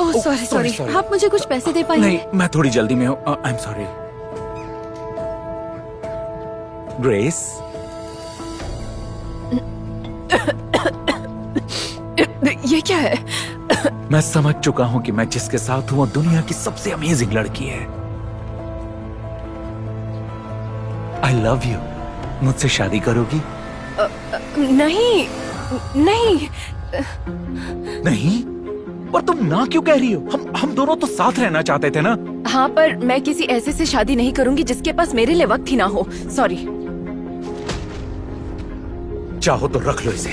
Oh sorry sorry, आप मुझे कुछ पैसे दे पाएंगे? नहीं, मैं थोड़ी जल्दी में हूँ। आई एम सॉरी। ग्रेस, ये क्या है? मैं समझ चुका हूँ कि मैं जिसके साथ हूँ वो दुनिया की सबसे अमेजिंग लड़की है। I love you. मुझसे शादी करोगी? नहीं नहीं। नहीं? और तुम ना क्यों कह रही हो? हम दोनों तो साथ रहना चाहते थे ना। हाँ, पर मैं किसी ऐसे से शादी नहीं करूंगी जिसके पास मेरे लिए वक्त ही ना हो। सॉरी। चाहो तो रख लो इसे।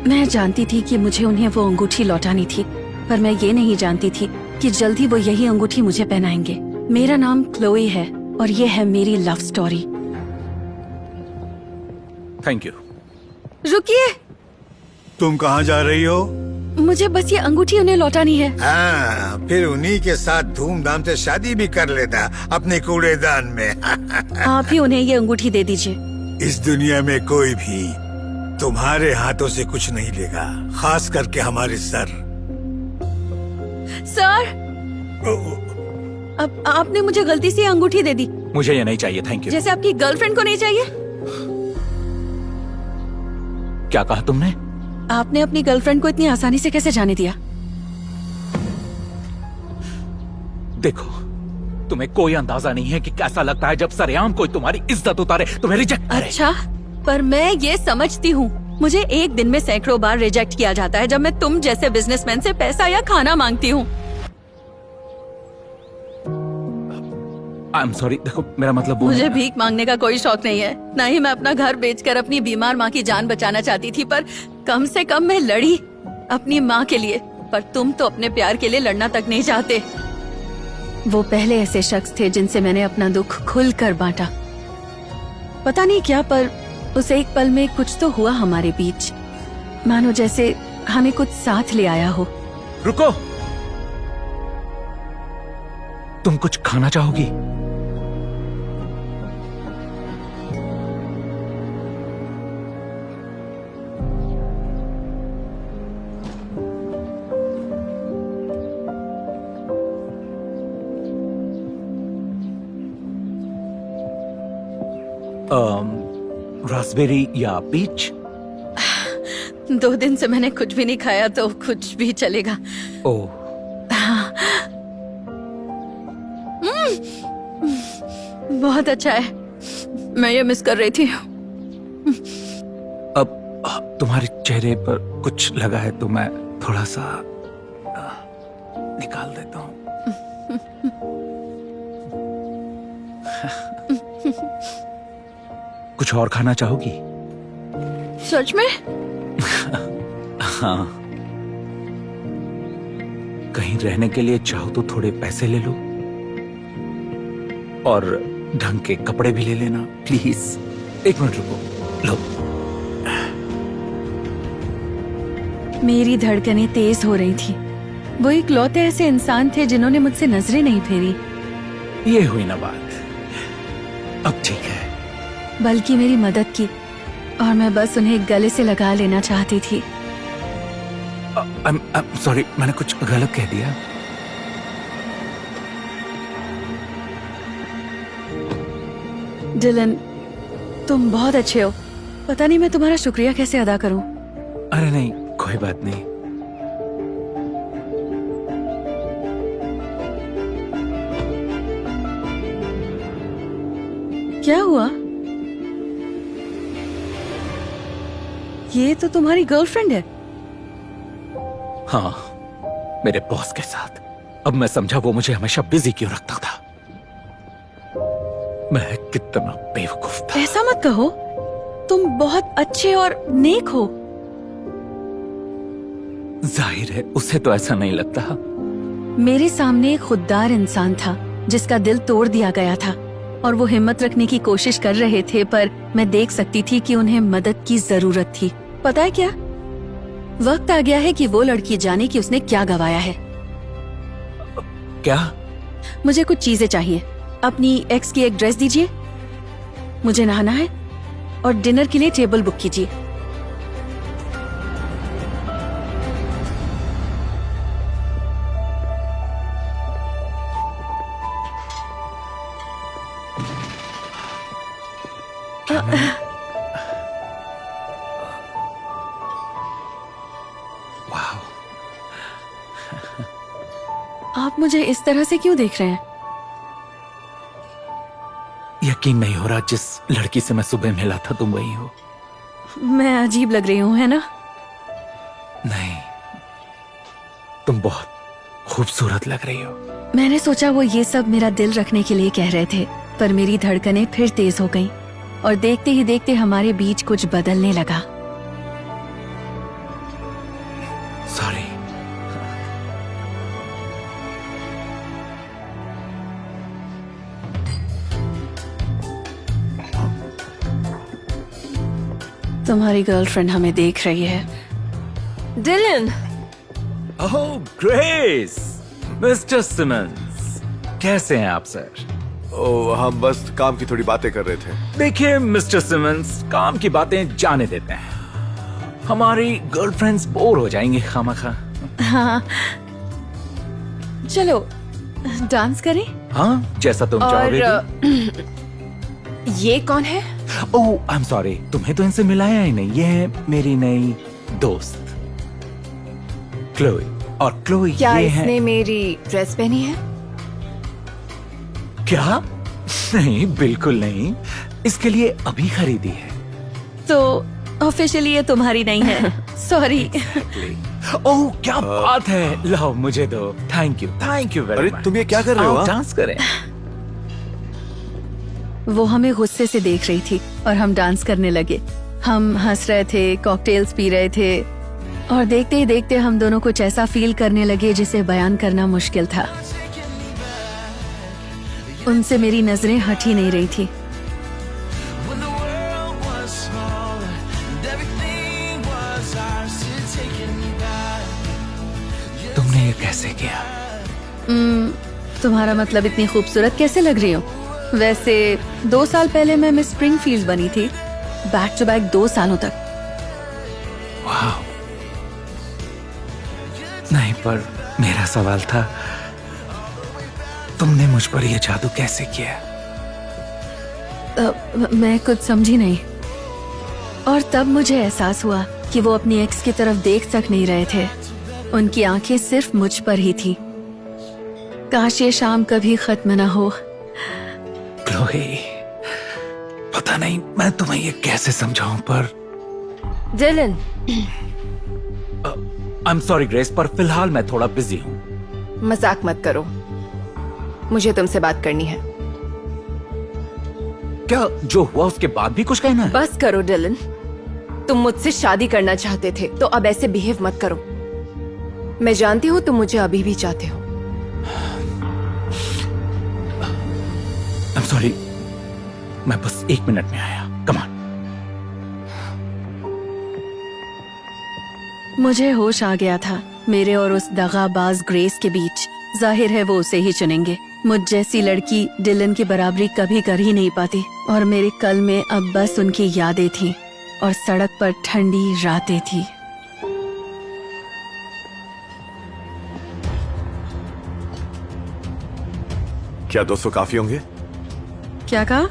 मैं जानती थी कि मुझे उन्हें वो अंगूठी लौटानी थी, पर मैं ये नहीं जानती थी कि जल्दी वो यही अंगूठी मुझे पहनाएंगे। मेरा नाम क्लोई है और ये है मेरी लव स्टोरी। Thank you. रुकिए, तुम कहाँ जा रही हो? मुझे बस ये अंगूठी उन्हें लौटानी है। हाँ, फिर उन्हीं के साथ धूमधाम से शादी भी कर लेता अपने कूड़ेदान में। आप ही उन्हें ये अंगूठी दे दीजिए। इस दुनिया में कोई भी तुम्हारे हाथों से कुछ नहीं लेगा, खास करके हमारे सर। सर, अब आपने मुझे गलती से ये अंगूठी दे दी। मुझे ये नहीं चाहिए। Thank you. जैसे आपकी गर्लफ्रेंड को नहीं चाहिए। क्या कहा तुमने? आपने अपनी गर्लफ्रेंड को इतनी आसानी से कैसे जाने दिया? देखो, तुम्हें कोई अंदाजा नहीं है कि कैसा लगता है जब सरेआम कोई तुम्हारी इज्जत उतारे, तुम्हें रिजेक्ट करे। अच्छा, पर मैं ये समझती हूँ, मुझे एक दिन में सैकड़ों बार रिजेक्ट किया जाता है जब मैं तुम जैसे बिजनेसमैन से पैसा या खाना मांगती हूँ। आई एम सॉरी। देखो, मेरा मतलब वो मुझे भीख मांगने का कोई शौक नहीं है, न ही मैं अपना घर बेचकर अपनी बीमार माँ की जान बचाना चाहती थी, पर कम से कम मैं लड़ी अपनी माँ के लिए। पर तुम तो अपने प्यार के लिए लड़ना तक नहीं चाहते। वो पहले ऐसे शख्स थे जिनसे मैंने अपना दुख खुलकर बांटा। पता नहीं क्या, पर उस एक पल में कुछ तो हुआ हमारे बीच, मानो जैसे हमें कुछ साथ ले आया हो। रुको, तुम कुछ खाना चाहोगी? रास्पबेरी या पीच? 2 दिन से मैंने कुछ भी नहीं खाया, तो कुछ भी चलेगा। ओह, बहुत अच्छा है, मैं ये मिस कर रही थी। अब तुम्हारे चेहरे पर कुछ लगा है तो मैं थोड़ा सा निकाल देता हूँ। कुछ और खाना चाहोगी? सच में? हाँ, कहीं रहने के लिए चाहो तो थोड़े पैसे ले लो और ढंग के कपड़े भी ले लेना प्लीज। 1 मिनट रुको। लो। मेरी धड़कनें तेज हो रही थी। वो इकलौते ऐसे इंसान थे जिन्होंने मुझसे नजरें नहीं फेरी। ये हुई ना बात। अब ठीक है। बल्कि मेरी मदद की, और मैं बस उन्हें गले से लगा लेना चाहती थी। सॉरी, मैंने कुछ गलत कह दिया। डिलन, तुम बहुत अच्छे हो। पता नहीं मैं तुम्हारा शुक्रिया कैसे अदा करूं। अरे नहीं, कोई बात नहीं। क्या हुआ? ये तो तुम्हारी गर्लफ्रेंड है। हाँ, मेरे बॉस के साथ। अब मैं समझा वो मुझे हमेशा बिजी क्यों रखता था। मैं कितना बेवकूफ था। ऐसा मत कहो, तुम बहुत अच्छे और नेक हो। जाहिर है उसे तो ऐसा नहीं लगता। मेरे सामने एक खुददार इंसान था जिसका दिल तोड़ दिया गया था, और वो हिम्मत रखने की कोशिश कर रहे थे, पर मैं देख सकती थी कि उन्हें मदद की जरूरत थी। पता है क्या, वक्त आ गया है कि वो लड़की जाने कि उसने क्या गवाया है। क्या? मुझे कुछ चीजें चाहिए। अपनी एक्स की एक ड्रेस दीजिए, मुझे नहाना है, और डिनर के लिए टेबल बुक कीजिए। वाह, आप मुझे इस तरह से क्यों देख रहे हैं? यकीन नहीं हो रहा, जिस लड़की से मैं सुबह मिला था तुम वही हो। मैं अजीब लग रही हूँ, है ना? नहीं, तुम बहुत खूबसूरत लग रही हो। मैंने सोचा वो ये सब मेरा दिल रखने के लिए कह रहे थे, पर मेरी धड़कनें फिर तेज हो गईं और देखते ही देखते हमारे बीच कुछ बदलने लगा। सॉरी। तुम्हारी गर्लफ्रेंड हमें देख रही है। डिलन, ओह ग्रेस, मिस्टर सिमंस, कैसे हैं आप सर? ओ, हम बस काम की थोड़ी बातें कर रहे थे। देखिए मिस्टर सिमंस, काम की बातें जाने देते हैं, हमारी गर्लफ्रेंड्स बोर हो जाएंगी खामखा। हाँ, चलो डांस करें। हाँ, जैसा तुम और चाहोगे। ये कौन है? ओह आई एम सॉरी, तुम्हें तो इनसे मिलाया ही नहीं। ये है मेरी नई दोस्त क्लोई, और क्लोई क्या ये इसने है। मेरी ड्रेस पहनी है? क्या? नहीं, बिल्कुल नहीं, इसके लिए अभी खरीदी है। तो ऑफिशियली ये तुम्हारी नहीं है। सॉरी। ओह क्या बात है, लाओ मुझे दो। थैंक यू वेरी अरे मच। तुम ये क्या कर रहे हो? हाँ? डांस करें। वो हमें गुस्से से देख रही थी और हम डांस करने लगे। हम हंस रहे थे, कॉकटेल्स पी रहे थे और देखते ही देखते हम दोनों कुछ ऐसा फील करने लगे जिसे बयान करना मुश्किल था। उनसे मेरी नजरें हट ही नहीं रही थी। When the world was small and everything was ours to take me back. तुमने ये कैसे किया? तुम्हारा मतलब इतनी खूबसूरत कैसे लग रही हो? वैसे 2 साल पहले मैं मिस स्प्रिंगफील्ड बनी थी, बैक टू बैक 2 सालों तक। वाह। नहीं, पर मेरा सवाल था, तुमने मुझ पर यह जादू कैसे किया? मैं कुछ समझी नहीं और तब मुझे एहसास हुआ कि वो अपनी एक्स की तरफ देख तक नहीं रहे थे। उनकी आंखें सिर्फ मुझ पर ही थी। काश ये शाम कभी खत्म न हो। क्लोई, पता नहीं मैं तुम्हें ये कैसे समझाऊं, पर Dylan, I am sorry Grace, पर फिलहाल मैं थोड़ा बिजी हूँ। मजाक मत करो, मुझे तुमसे बात करनी है। क्या जो हुआ उसके बाद भी कुछ कहना है? बस करो डिलन, तुम मुझसे शादी करना चाहते थे तो अब ऐसे बिहेव मत करो। मैं जानती हूँ तुम मुझे अभी भी चाहते हो। आई एम सॉरी, मैं बस 1 मिनट में आया। Come on. मुझे होश आ गया था मेरे और उस दगाबाज ग्रेस के बीच। जाहिर है वो उसे ही चुनेंगे। मुझ जैसी लड़की डिलन की बराबरी कभी कर ही नहीं पाती और मेरे कल में अब बस उनकी यादें थीं और सड़क पर ठंडी रातें थी। क्या 200 काफी होंगे? क्या कहा?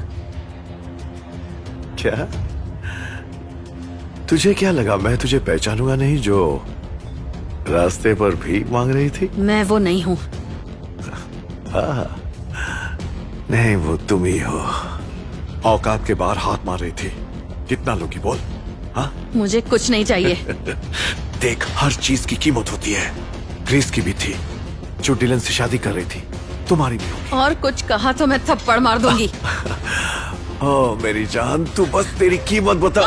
क्या तुझे क्या लगा मैं तुझे पहचानूंगा नहीं जो रास्ते पर भीख मांग रही थी? मैं वो नहीं हूँ। नहीं, वो तुम ही हो। औकात के बाहर हाथ मार रही थी। कितना लोगी बोल? हाँ, मुझे कुछ नहीं चाहिए। देख, हर चीज की कीमत होती है। ग्रेस की भी थी जो डिलन से शादी कर रही थी, तुम्हारी भी होगी। और कुछ कहा तो मैं थप्पड़ मार दूंगी। ओ मेरी जान, तू बस तेरी कीमत बता।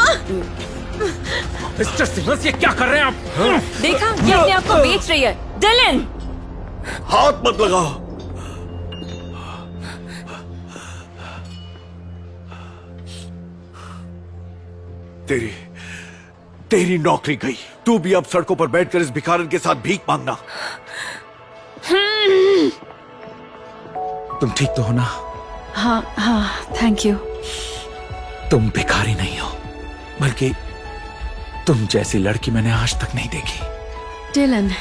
मिस्टर सिमंस, ये क्या कर रहे हैं आप? देखा, ये अपने आप को बेच रही है। डिलन, हाथ मत लगाओ। तेरी नौकरी गई। तू भी अब सड़कों पर बैठकर इस भिखारन के साथ भीख मांगना। तुम ठीक तो हो ना? हाँ हाँ, थैंक यू। तुम भिखारी नहीं हो, बल्कि तुम जैसी लड़की मैंने आज तक नहीं देखी। डिलन,